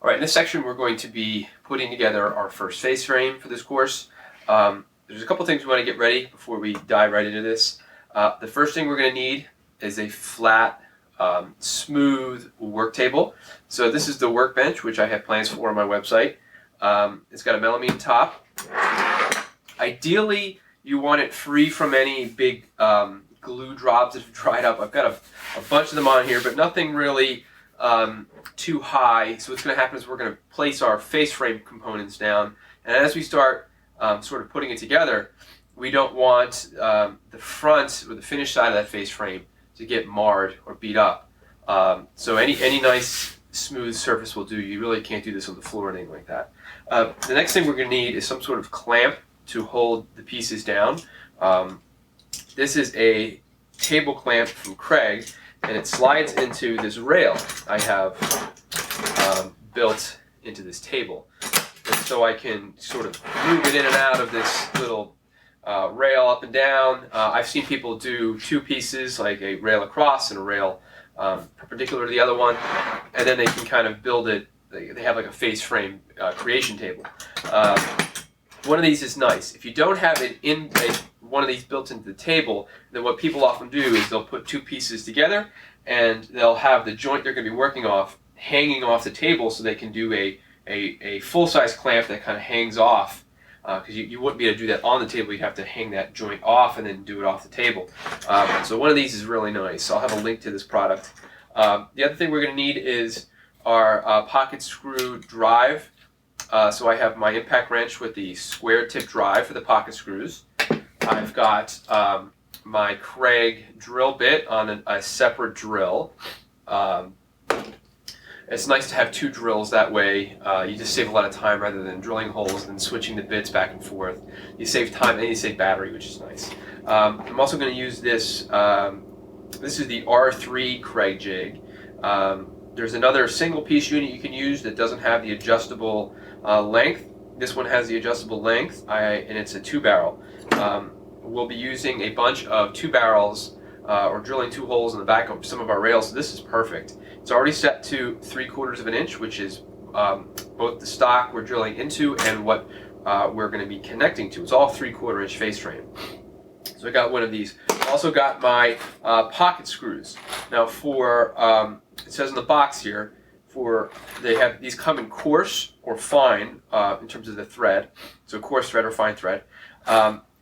All right, in this section we're going to be putting together our first face frame for this course. There's a couple things we want to get ready before we dive right into this. The first thing we're going to need is a flat, smooth work table. So this is the workbench, which I have plans for on my website. It's got a melamine top. Ideally, you want it free from any big glue drops that have dried up. I've got a bunch of them on here, but nothing really too high. So what's going to happen is we're going to place our face frame components down, and as we start sort of putting it together, we don't want the front or the finished side of that face frame to get marred or beat up. So any nice smooth surface will do. You really can't do this on the floor or anything like that. The next thing we're going to need is some sort of clamp to hold the pieces down. This is a table clamp from Craig, and it slides into this rail I have built into this table. And so I can sort of move it in and out of this little rail up and down. I've seen people do two pieces, like a rail across and a rail perpendicular to the other one, and then they can kind of build it. They have like a face frame creation table. One of these is nice. If you don't have it in one of these built into the table, then what people often do is they'll put two pieces together and they'll have the joint they're going to be working off hanging off the table, so they can do a full-size clamp that kind of hangs off, because you wouldn't be able to do that on the table. You'd have to hang that joint off and then do it off the table. So one of these is really nice. I'll have a link to this product. The other thing we're going to need is our pocket screw drive. So I have my impact wrench with the square tip drive for the pocket screws. I've got my Craig drill bit on a separate drill. It's nice to have two drills, that way you just save a lot of time rather than drilling holes and switching the bits back and forth. You save time and you save battery, which is nice. I'm also going to use this. This is the R3 Craig jig. There's another single piece unit you can use that doesn't have the adjustable length. This one has the adjustable length, and it's a 2-barrel. We'll be using a bunch of 2 barrels or drilling 2 holes in the back of some of our rails, so this is perfect. It's already set to 3/4 of an inch, which is both the stock we're drilling into and what we're going to be connecting to. It's all 3/4 inch face frame. So I got one of these. Also got my pocket screws. Now for, it says in the box here, these come in coarse or fine in terms of the thread. So coarse thread or fine thread.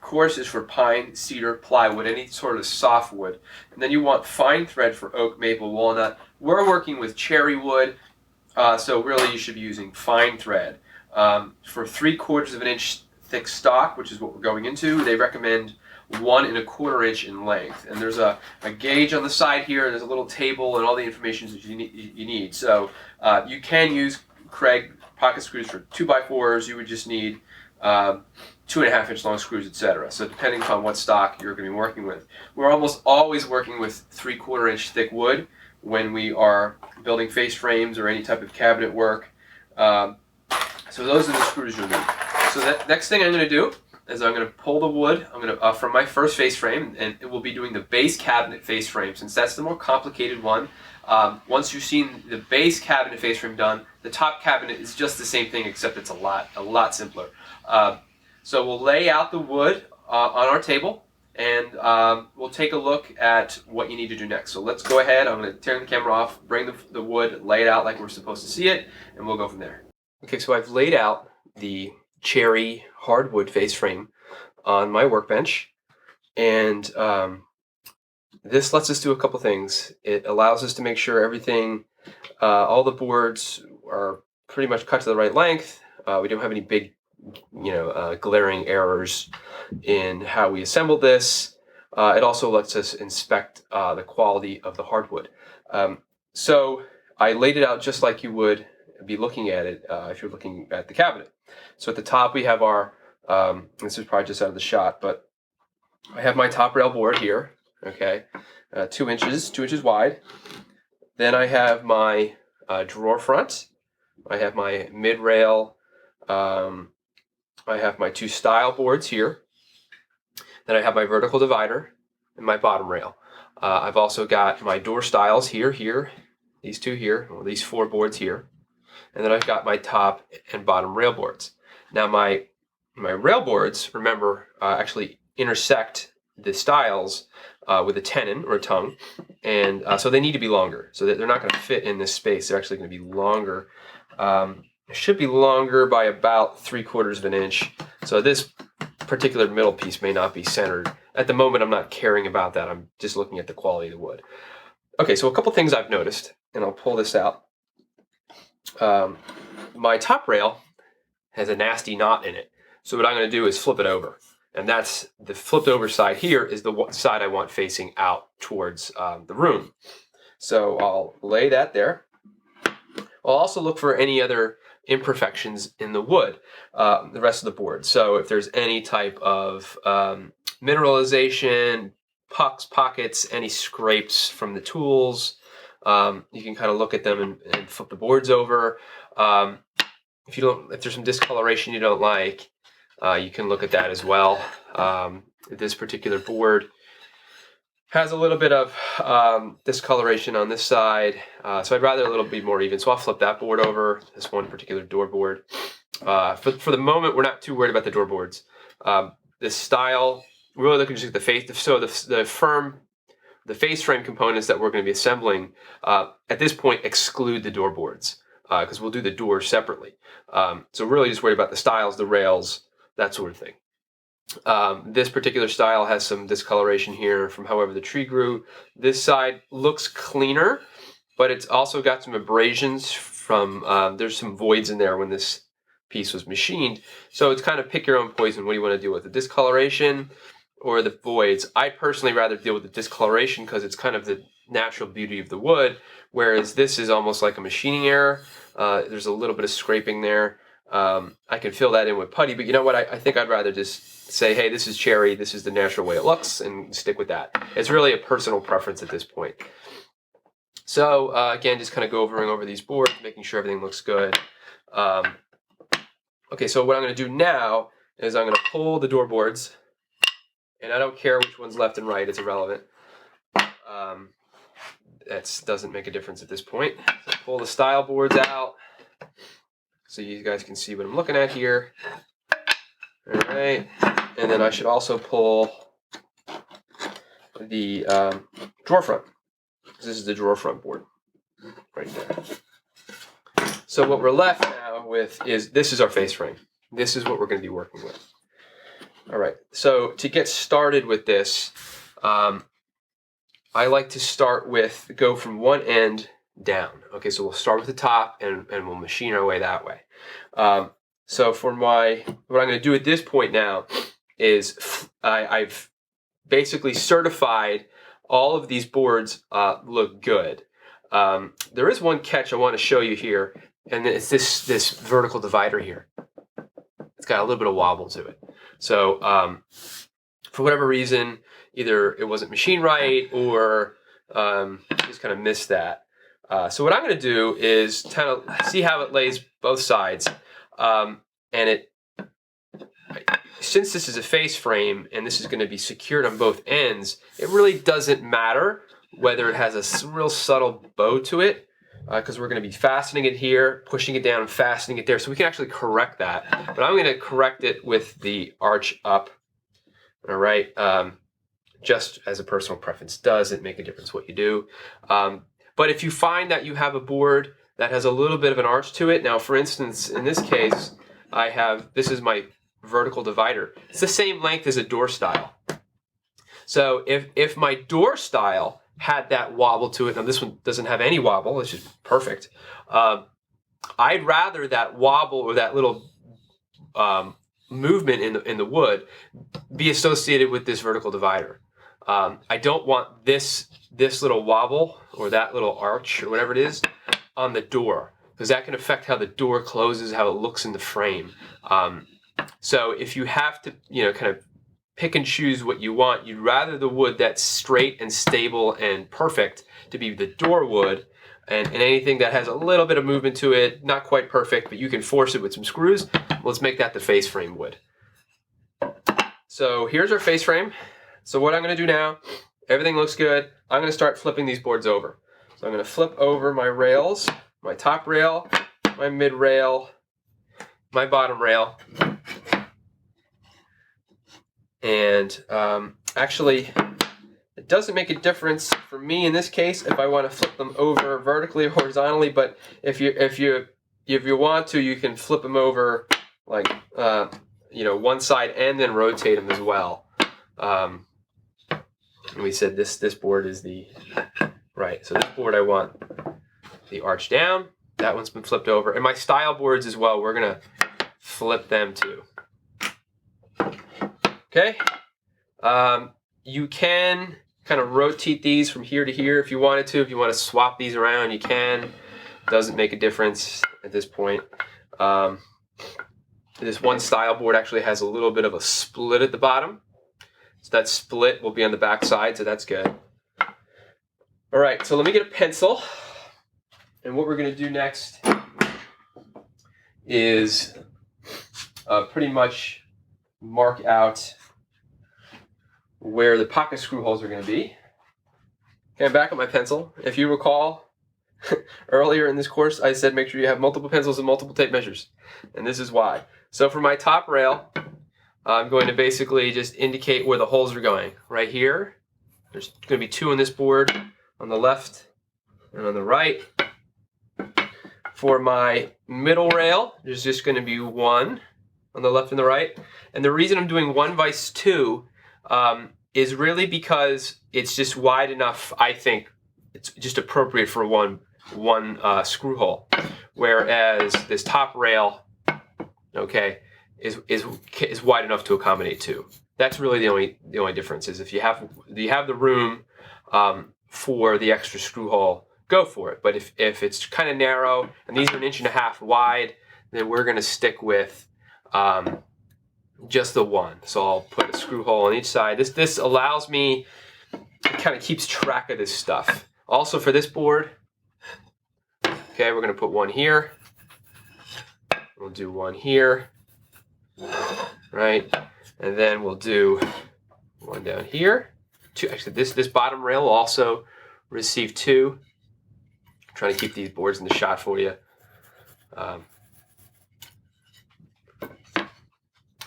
Coarse is for pine, cedar, plywood, any sort of soft wood. And then you want fine thread for oak, maple, walnut. We're working with cherry wood, so really you should be using fine thread. For 3/4 of an inch thick stock, which is what we're going into, they recommend 1 1/4 inch in length. And there's a gauge on the side here, there's a little table and all the information that you need. So you can use Craig pocket screws for 2x4s. You would just need 2.5 inch long screws, etc. So depending upon what stock you're going to be working with. We're almost always working with 3/4 inch thick wood when we are building face frames or any type of cabinet work. So those are the screws you'll need. So the next thing I'm going to do is I'm going to pull the wood from my first face frame, and it will be doing the base cabinet face frame, since that's the more complicated one. Once you've seen the base cabinet face frame done, the top cabinet is just the same thing, except it's a lot simpler. So we'll lay out the wood on our table, and we'll take a look at what you need to do next. So let's go ahead. I'm going to turn the camera off, bring the wood, lay it out like we're supposed to see it, and we'll go from there. Okay, so I've laid out the cherry hardwood face frame on my workbench, and this lets us do a couple things. It allows us to make sure everything, all the boards are pretty much cut to the right length. We don't have any big glaring errors in how we assembled this. It also lets us inspect the quality of the hardwood. So I laid it out just like you would be looking at it if you're looking at the cabinet. So at the top we have our, this is probably just out of the shot, but I have my top rail board here, okay, 2 inches wide. Then I have my drawer front. I have my mid-rail, I have my 2 stile boards here. Then I have my vertical divider and my bottom rail. I've also got my door stiles here, these 2 here, or these 4 boards here. and then I've got my top and bottom rail boards. Now my rail boards, remember, actually intersect the stiles with a tenon or a tongue, and so they need to be longer, so that they're not going to fit in this space. They're actually going to be longer. It should be longer by about 3/4 of an inch. So this particular middle piece may not be centered. At the moment, I'm not caring about that. I'm just looking at the quality of the wood. Okay, so a couple things I've noticed, and I'll pull this out. My top rail has a nasty knot in it. So what I'm going to do is flip it over. And that's the flipped over side here is the side I want facing out towards the room. So I'll lay that there. I'll also look for any other imperfections in the wood, the rest of the board. So if there's any type of mineralization, pucks, pockets, any scrapes from the tools, you can kind of look at them and flip the boards over. If there's some discoloration you don't like, you can look at that as well. This particular board has a little bit of discoloration on this side, so I'd rather a little bit more even. So I'll flip that board over, this one particular door board. For the moment, we're not too worried about the door boards. This style, we're really looking just at the face. So the face frame components that we're going to be assembling at this point exclude the door boards because we'll do the doors separately. So really just worried about the stiles, the rails, that sort of thing. This particular style has some discoloration here from however the tree grew. This side looks cleaner, but it's also got some abrasions from, there's some voids in there when this piece was machined. So it's kind of pick your own poison. What do you want to deal with, the discoloration or the voids? I personally rather deal with the discoloration because it's kind of the natural beauty of the wood, whereas this is almost like a machining error. There's a little bit of scraping there. I can fill that in with putty, but you know what? I think I'd rather just say, hey, this is cherry, this is the natural way it looks, and stick with that. It's really a personal preference at this point. So again, just kind of going over these boards, making sure everything looks good. Okay, so what I'm going to do now is I'm going to pull the door boards, and I don't care which one's left and right, it's irrelevant. That doesn't make a difference at this point. So pull the stile boards out so you guys can see what I'm looking at here. All right, and then I should also pull the drawer front. This is the drawer front board right there. So what we're left now with is, this is our face frame. This is what we're going to be working with. All right, so to get started with this, I like to go from one end down. Okay, so we'll start with the top and we'll machine our way that way. So for what I'm going to do at this point now is I've basically certified all of these boards look good. There is one catch I want to show you here, and it's this vertical divider here. It's got a little bit of wobble to it. So for whatever reason, either it wasn't machined right or just kind of missed that. So what I'm going to do is kind of see how it lays both sides. Since this is a face frame and this is going to be secured on both ends, it really doesn't matter whether it has a real subtle bow to it, because we're going to be fastening it here, pushing it down, and fastening it there. So we can actually correct that. But I'm going to correct it with the arch up. All right. Just as a personal preference, doesn't make a difference what you do. But if you find that you have a board that has a little bit of an arch to it, now for instance, in this case, this is my vertical divider. It's the same length as a door stile. So if my door stile had that wobble to it, now this one doesn't have any wobble, which is perfect. I'd rather that wobble or that little movement in the wood be associated with this vertical divider. I don't want this little wobble or that little arch or whatever it is on the door, because that can affect how the door closes, how it looks in the frame. So if you have to, kind of pick and choose what you want, you'd rather the wood that's straight and stable and perfect to be the door wood, and anything that has a little bit of movement to it, not quite perfect, but you can force it with some screws. Let's make that the face frame wood. So here's our face frame. So what I'm going to do now, everything looks good. I'm going to start flipping these boards over. So I'm going to flip over my rails, my top rail, my mid rail, my bottom rail. And actually, it doesn't make a difference for me in this case if I want to flip them over vertically or horizontally. But if you want to, you can flip them over like one side and then rotate them as well. And we said this board is the right. So this board I want the arch down. That one's been flipped over, and my style boards as well. We're gonna flip them too. Okay, you can kind of rotate these from here to here if you wanted to. If you want to swap these around, you can. Doesn't make a difference at this point. This one style board actually has a little bit of a split at the bottom. So that split will be on the back side, so that's good. All right, so let me get a pencil. And what we're going to do next is pretty much mark out where the pocket screw holes are going to be. Okay, I'm back on my pencil. If you recall, earlier in this course, I said make sure you have multiple pencils and multiple tape measures. And this is why. So for my top rail, I'm going to basically just indicate where the holes are going. Right here, there's going to be 2 on this board, on the left and on the right. For my middle rail, there's just going to be 1 on the left and the right. And the reason I'm doing 1 vice 2 is really because it's just wide enough. I think it's just appropriate for one screw hole, whereas this top rail, okay, is wide enough to accommodate 2. That's really the only difference. Is if you have the room for the extra screw hole, go for it. But if it's kind of narrow and these are 1.5 inches wide, then we're going to stick with just the 1. So I'll put a screw hole on each side. This allows me, it kind of keeps track of this stuff. Also for this board, okay, we're going to put 1 here. We'll do 1 here, right? And then we'll do 1 down here. 2. Actually, this bottom rail will also receive 2. I'm trying to keep these boards in the shot for you.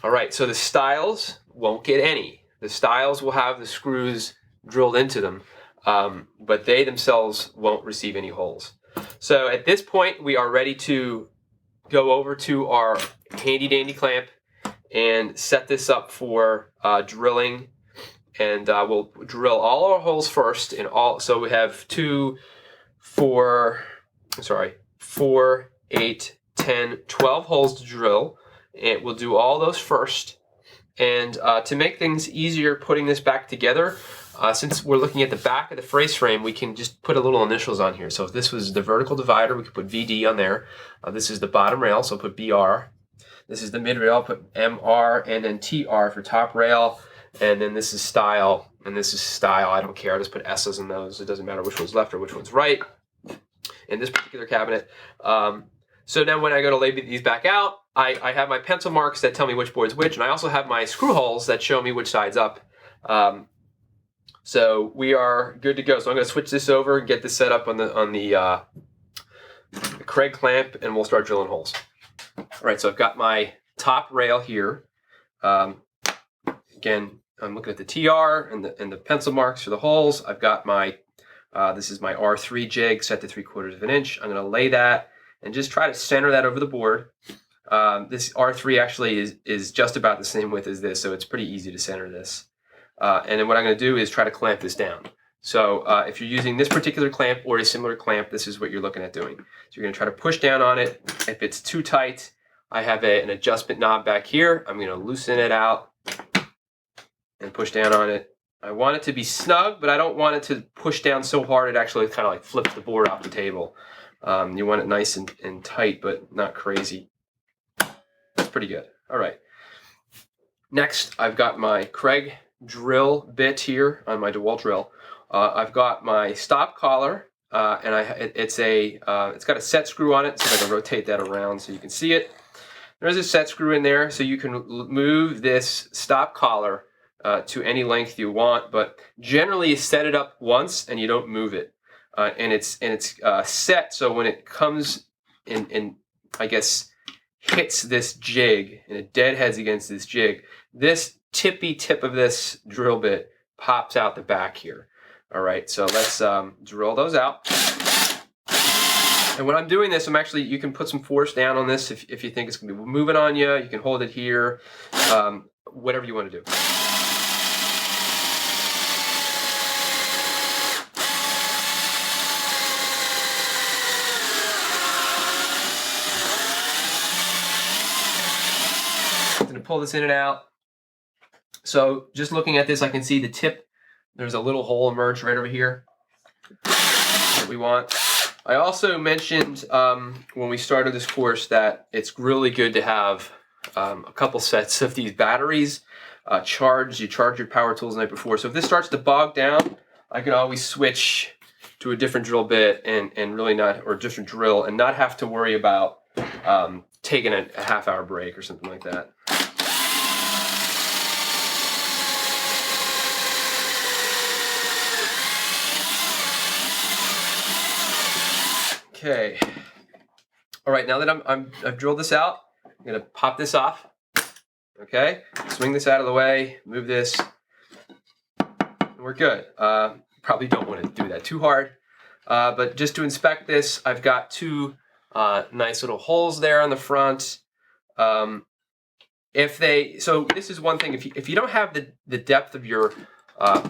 All right, so the stiles won't get any. The stiles will have the screws drilled into them, but they themselves won't receive any holes. So at this point, we are ready to go over to our handy dandy clamp and set this up for drilling. And we'll drill all our holes first. So we have 4, 8, 10, 12 holes to drill. And we'll do all those first. And to make things easier putting this back together, since we're looking at the back of the brace frame, we can just put a little initials on here. So if this was the vertical divider, we could put VD on there. This is the bottom rail, so I'll put BR. This is the mid rail, I'll put MR, and then TR for top rail. And then this is style, and this is style. I don't care. I just put S's in those. It doesn't matter which one's left or which one's right in this particular cabinet. So now when I go to lay these back out, I have my pencil marks that tell me which board's which, and I also have my screw holes that show me which side's up. So we are good to go. So I'm going to switch this over and get this set up on the Kreg clamp, and we'll start drilling holes. All right, so I've got my top rail here. Again, I'm looking at the TR and the pencil marks for the holes. I've got my this is my R3 jig set to 3/4 inch. I'm going to lay that and just try to center that over the board. This R3 actually is just about the same width as this, so it's pretty easy to center this. And then what I'm going to do is try to clamp this down. So if you're using this particular clamp or a similar clamp, this is what you're looking at doing. So you're going to try to push down on it. If it's too tight, I have an adjustment knob back here. I'm going to loosen it out and push down on it. I want it to be snug, but I don't want it to push down so hard it actually kind of like flips the board off the table. You want it nice and tight, but not crazy. That's pretty good. All right. Next, I've got my Kreg drill bit here on my DeWalt drill. I've got my stop collar, and it's got a set screw on it, so I can rotate that around so you can see it. There's a set screw in there, so you can move this stop collar to any length you want, but generally you set it up once and you don't move it. And it's set so when it comes in I guess, hits this jig and it deadheads against this jig, this tippy tip of this drill bit pops out the back here. All right, so let's drill those out. And when I'm doing this, you can put some force down on this if you think it's gonna be moving on you. You can hold it here, whatever you want to do. I'm gonna pull this in and out. So just looking at this, I can see the tip. There's a little hole emerged right over here that we want. I also mentioned when we started this course that it's really good to have a couple sets of these batteries charged. You charge your power tools the night before. So if this starts to bog down, I can always switch to a different drill bit and really not, or different drill, and not have to worry about taking a half-hour break or something like that. Okay. All right. Now that I've drilled this out, I'm gonna pop this off. Okay. Swing this out of the way. Move this. And we're good. Probably don't want to do that too hard. But just to inspect this, I've got two nice little holes there on the front. So this is one thing. If you don't have the depth of your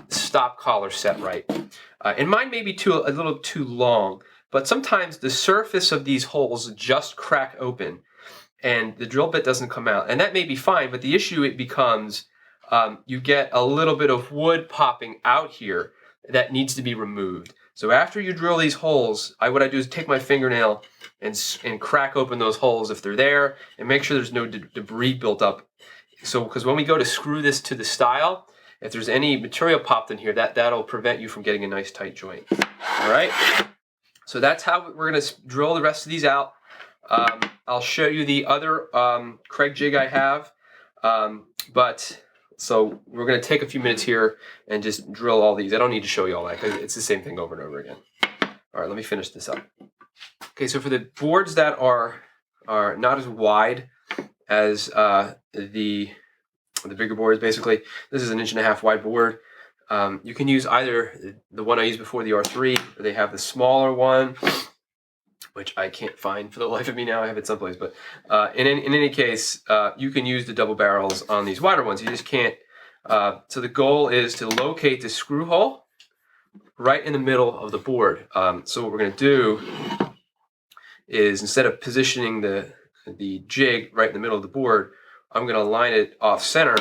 stop collar set right, and mine may be a little too long. But sometimes the surface of these holes just crack open and the drill bit doesn't come out. And that may be fine, but the issue it becomes, you get a little bit of wood popping out here that needs to be removed. So after you drill these holes, what I do is take my fingernail and crack open those holes if they're there and make sure there's no debris built up. So, because when we go to screw this to the style, if there's any material popped in here, that'll prevent you from getting a nice tight joint. All right? So that's how we're going to drill the rest of these out. I'll show you the other Kreg jig I have. So we're going to take a few minutes here and just drill all these. I don't need to show you all that because it's the same thing over and over again. All right, let me finish this up. Okay, so for the boards that are not as wide as the bigger boards, basically, this is an 1.5 inch wide board. You can use either the one I used before, the R3, or they have the smaller one, which I can't find for the life of me now. I have it someplace. But in any case, you can use the double barrels on these wider ones. You just can't. So the goal is to locate the screw hole right in the middle of the board. So what we're going to do is, instead of positioning the jig right in the middle of the board, I'm going to line it off center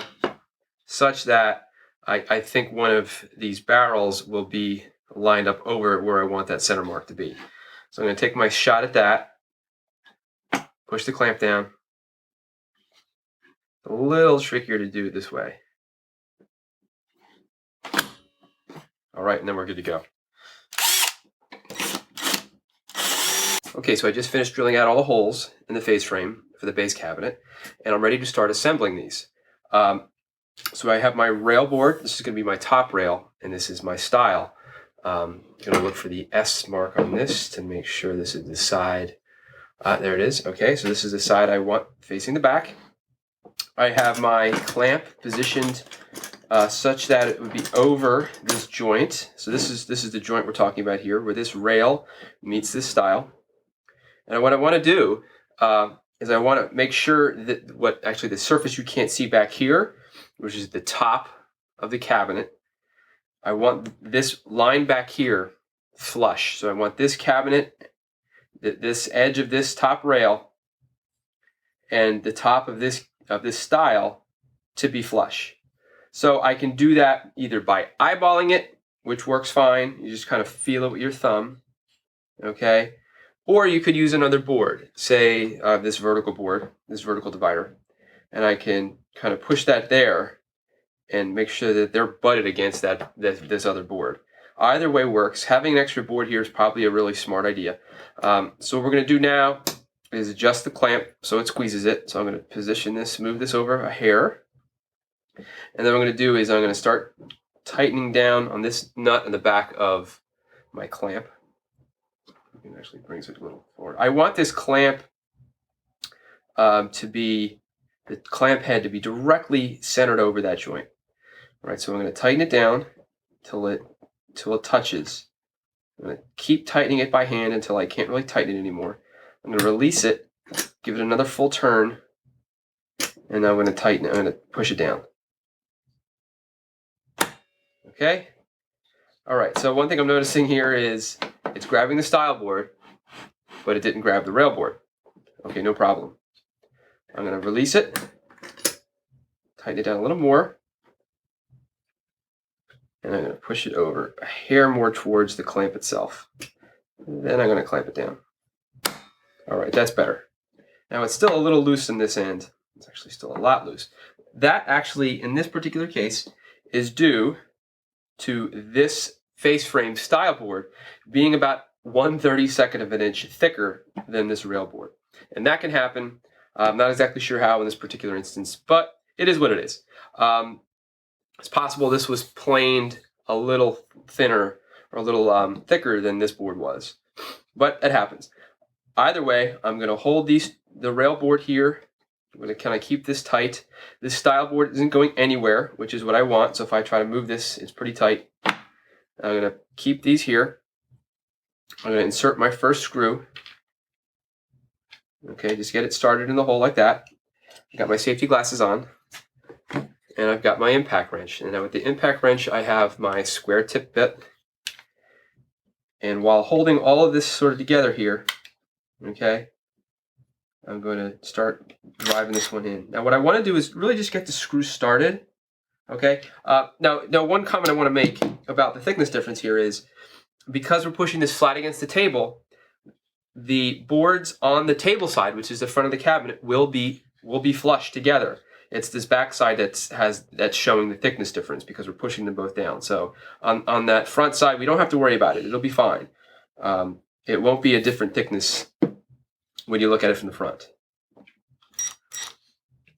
such that I think one of these barrels will be lined up over where I want that center mark to be. So I'm going to take my shot at that, push the clamp down. A little trickier to do it this way. All right, and then we're good to go. Okay, so I just finished drilling out all the holes in the face frame for the base cabinet, and I'm ready to start assembling these. So I have my rail board. This is going to be my top rail, and this is my style. I'm going to look for the S mark on this to make sure this is the side. There it is. Okay, so this is the side I want facing the back. I have my clamp positioned such that it would be over this joint. So this is the joint we're talking about here, where this rail meets this style. And what I want to do is I want to make sure that the surface you can't see back here, which is the top of the cabinet, I want this line back here flush. So I want this cabinet, this edge of this top rail, and the top of this style to be flush. So I can do that either by eyeballing it, which works fine. You just kind of feel it with your thumb, okay? Or you could use another board, say this vertical board, this vertical divider, and I can kind of push that there and make sure that they're butted against this other board. Either way works. Having an extra board here is probably a really smart idea. So what we're going to do now is adjust the clamp so it squeezes it. So I'm going to position this, move this over a hair. And then what I'm going to do is I'm going to start tightening down on this nut in the back of my clamp. You can actually bring it a little forward. I want this clamp the clamp head to be directly centered over that joint. All right, so I'm going to tighten it down till it touches. I'm going to keep tightening it by hand until I can't really tighten it anymore. I'm going to release it, give it another full turn, and I'm going to tighten it. I'm going to push it down. Okay? All right, so one thing I'm noticing here is it's grabbing the style board, but it didn't grab the rail board. Okay, no problem. I'm going to release it, tighten it down a little more, and I'm going to push it over a hair more towards the clamp itself. Then I'm going to clamp it down. All right, that's better. Now it's still a little loose in this end. It's actually still a lot loose. That actually, in this particular case, is due to this face frame style board being about 1/32 of an inch thicker than this rail board. And that can happen. I'm not exactly sure how in this particular instance, but it is what it is. It's possible this was planed a little thinner or a little thicker than this board was, but it happens. Either way, I'm going to hold the rail board here. I'm going to kind of keep this tight. This style board isn't going anywhere, which is what I want. So if I try to move this, it's pretty tight. I'm going to keep these here. I'm going to insert my first screw. Okay, just get it started in the hole like that. I got my safety glasses on. And I've got my impact wrench. And now with the impact wrench, I have my square tip bit. And while holding all of this sort of together here, okay, I'm going to start driving this one in. Now what I want to do is really just get the screw started. Okay. Now one comment I want to make about the thickness difference here is because we're pushing this flat against the table, the boards on the table side, which is the front of the cabinet, will be flush together. It's this back side that's showing the thickness difference because we're pushing them both down. So on that front side, we don't have to worry about it. It'll be fine. It won't be a different thickness when you look at it from the front.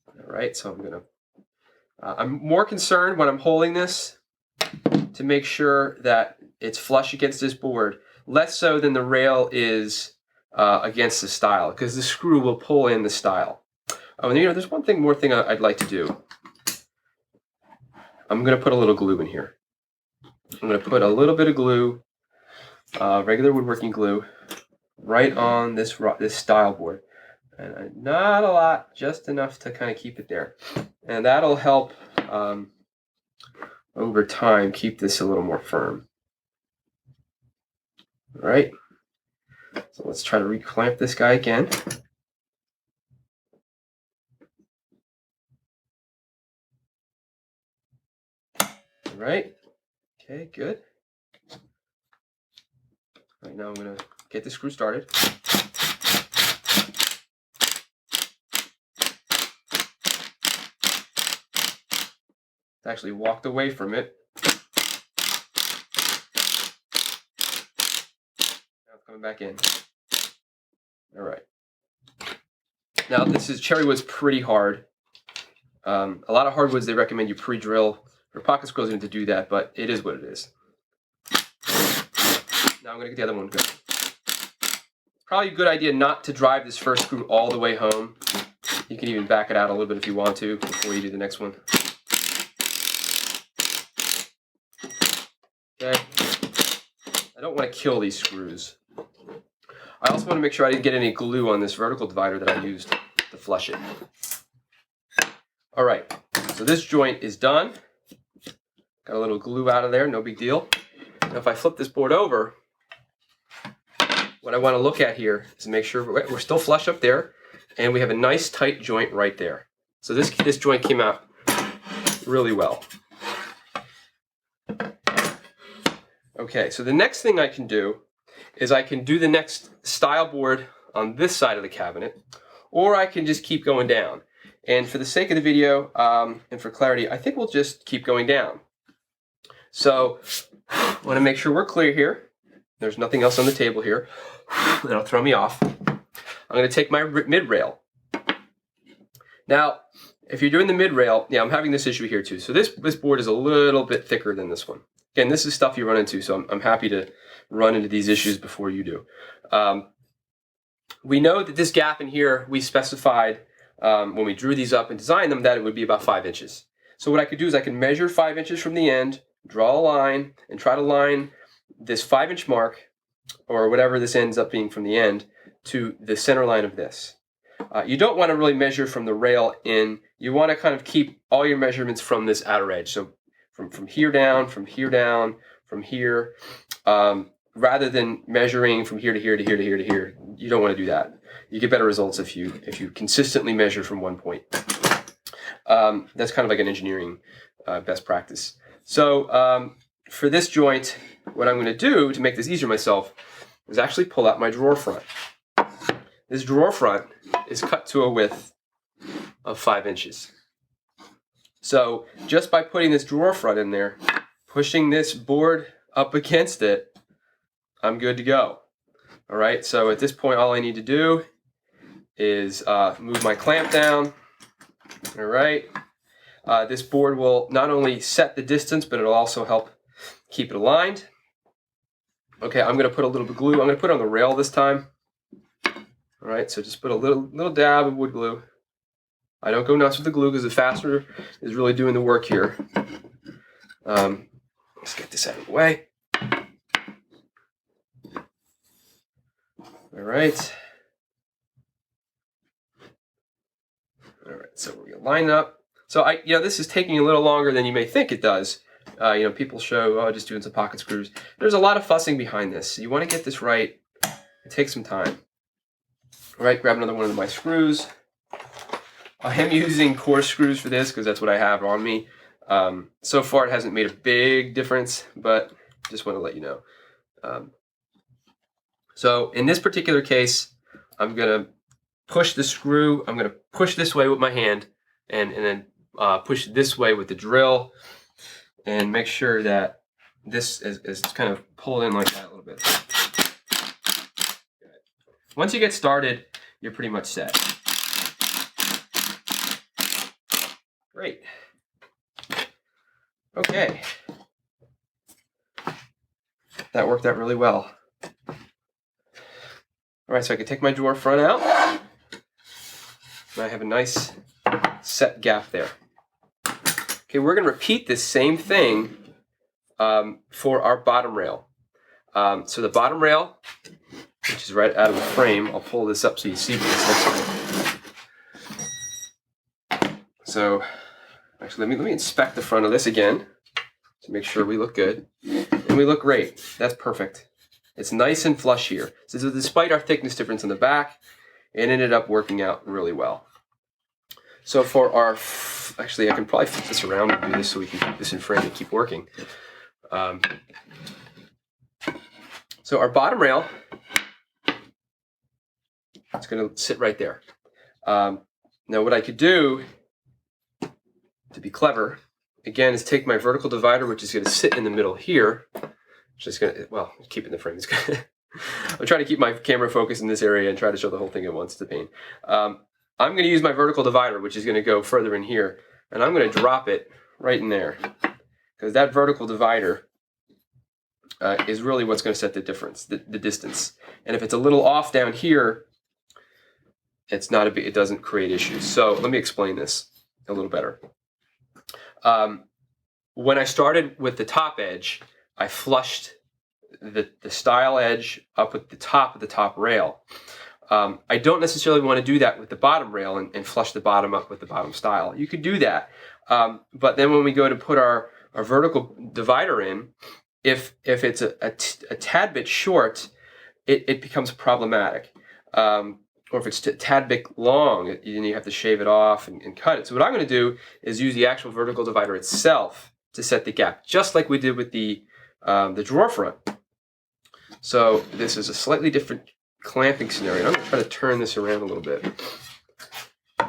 All right, so I'm more concerned when I'm holding this to make sure that it's flush against this board, less so than the rail is against the style, because the screw will pull in the style. Oh, and there's one more thing I'd like to do. I'm going to put a little glue in here. I'm going to put a little bit of glue, regular woodworking glue, right on this style board. And not a lot, just enough to kind of keep it there. And that'll help over time keep this a little more firm. All right. So let's try to reclamp this guy again. All right. Okay, good. All right, now I'm going to get the screw started. Actually walked away from it. Now it's coming back in. All right. Now cherry wood's pretty hard. A lot of hardwoods, they recommend you pre-drill. For pocket squirrels, you need to do that, but it is what it is. Now I'm going to get the other one going. Probably a good idea not to drive this first screw all the way home. You can even back it out a little bit if you want to before you do the next one. Okay. I don't want to kill these screws. I also want to make sure I didn't get any glue on this vertical divider that I used to flush it. All right, so this joint is done. Got a little glue out of there, no big deal. Now if I flip this board over, what I want to look at here is make sure we're still flush up there, and we have a nice tight joint right there. So this joint came out really well. Okay, so the next thing I can do is I can do the next style board on this side of the cabinet, or I can just keep going down. And for the sake of the video and for clarity, I think we'll just keep going down. So I want to make sure we're clear here. There's nothing else on the table here. That'll throw me off. I'm going to take my mid rail. Now, if you're doing the mid rail, yeah, I'm having this issue here too. So this board is a little bit thicker than this one. Again, this is stuff you run into, so I'm happy to run into these issues before you do. we know that this gap in here, we specified when we drew these up and designed them that it would be about 5 inches. So what I could do is I can measure 5 inches from the end, draw a line, and try to line this 5-inch mark, or whatever this ends up being from the end, to the center line of this. You don't want to really measure from the rail in. You want to kind of keep all your measurements from this outer edge. So from here down, from here down, from here, rather than measuring from here to here to here to here to here. You don't want to do that. You get better results if you consistently measure from one point. That's kind of like an engineering best practice. So for this joint, what I'm going to do to make this easier myself is actually pull out my drawer front. This drawer front is cut to a width of 5 inches. So just by putting this drawer front in there, pushing this board up against it, I'm good to go. All right, so at this point, all I need to do is move my clamp down. All right, this board will not only set the distance, but it'll also help keep it aligned. Okay, I'm going to put a little bit of glue. I'm going to put it on the rail this time. All right, so just put a little dab of wood glue. I don't go nuts with the glue because the fastener is really doing the work here. Let's get this out of the way. All right. All right, so we're going to line up. So this is taking a little longer than you may think it does. People show, just doing some pocket screws. There's a lot of fussing behind this. You want to get this right. It takes some time. All right, grab another one of my screws. I am using coarse screws for this because that's what I have on me. So far, it hasn't made a big difference, but just want to let you know. So in this particular case, I'm going to push the screw. I'm going to push this way with my hand and then push this way with the drill and make sure that this is kind of pulled in like that a little bit. Once you get started, you're pretty much set. Great. Okay. That worked out really well. All right, so I can take my drawer front out. And I have a nice set gap there. Okay, we're going to repeat this same thing for our bottom rail. So the bottom rail, which is right out of the frame, I'll pull this up so you see what this looks like. So actually, let me inspect the front of this again to make sure we look good. And we look great. That's perfect. It's nice and flush here. So despite our thickness difference in the back, it ended up working out really well. So for our, actually I can probably flip this around and do this so we can keep this in frame and keep working. So our bottom rail, it's going to sit right there. Now what I could do, to be clever, again, is take my vertical divider, which is going to sit in the middle here. Just going to, well, keep it in the frame. I'm trying to keep my camera focused in this area and try to show the whole thing at once. It's a pain. I'm going to use my vertical divider, which is going to go further in here, and I'm going to drop it right in there, because that vertical divider is really what's going to set the difference, the distance. And if it's a little off down here, it's not it doesn't create issues. So let me explain this a little better. When I started with the top edge, I flushed the stile edge up with the top of the top rail. I don't necessarily want to do that with the bottom rail and flush the bottom up with the bottom stile. You could do that, but then when we go to put our vertical divider in, if it's a tad bit short, it becomes problematic. Or if it's a tad bit long, then you have to shave it off and cut it. So what I'm going to do is use the actual vertical divider itself to set the gap, just like we did with the drawer front. So this is a slightly different clamping scenario. I'm going to try to turn this around a little bit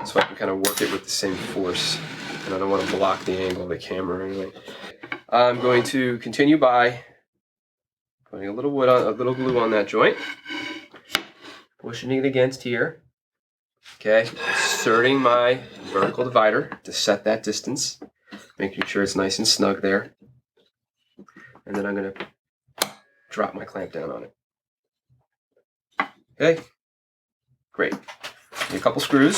so I can kind of work it with the same force. And I don't want to block the angle of the camera anyway. I'm going to continue by putting a little glue on that joint, pushing it against here. Okay, inserting my vertical divider to set that distance, making sure it's nice and snug there. And then I'm going to drop my clamp down on it. Okay, Great. Need a couple screws.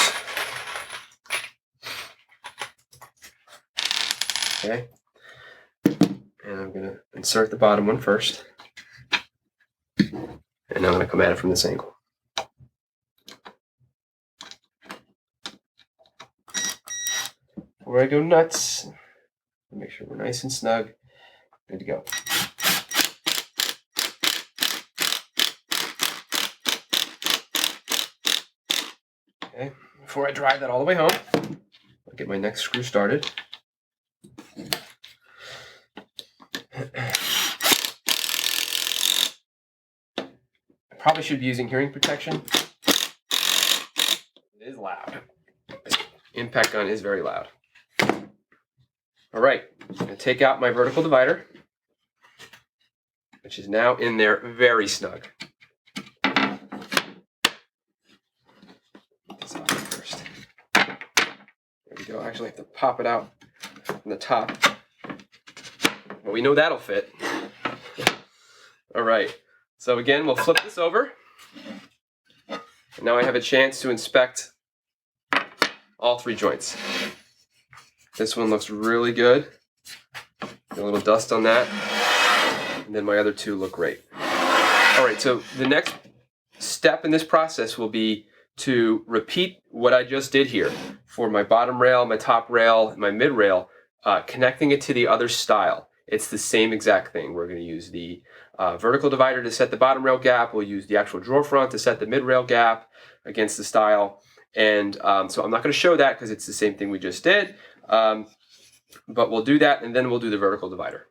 Okay. And I'm going to insert the bottom one first. And I'm going to come at it from this angle. Before I go nuts, make sure we're nice and snug. Good to go. Okay, before I drive that all the way home, I'll get my next screw started. I probably should be using hearing protection. It is loud. This impact gun is very loud. All right, I'm going to take out my vertical divider, which is now in there very snug. First. There we go. Actually, I have to pop it out from the top. Well, we know that'll fit. All right. So again, we'll flip this over. And now I have a chance to inspect all three joints. This one looks really good. Got a little dust on that. And then my other two look great. All right, so the next step in this process will be to repeat what I just did here for my bottom rail, my top rail, my mid rail, connecting it to the other style. It's the same exact thing. We're going to use the vertical divider to set the bottom rail gap. We'll use the actual drawer front to set the mid rail gap against the style. And so I'm not going to show that because it's the same thing we just did. But we'll do that, and then we'll do the vertical divider.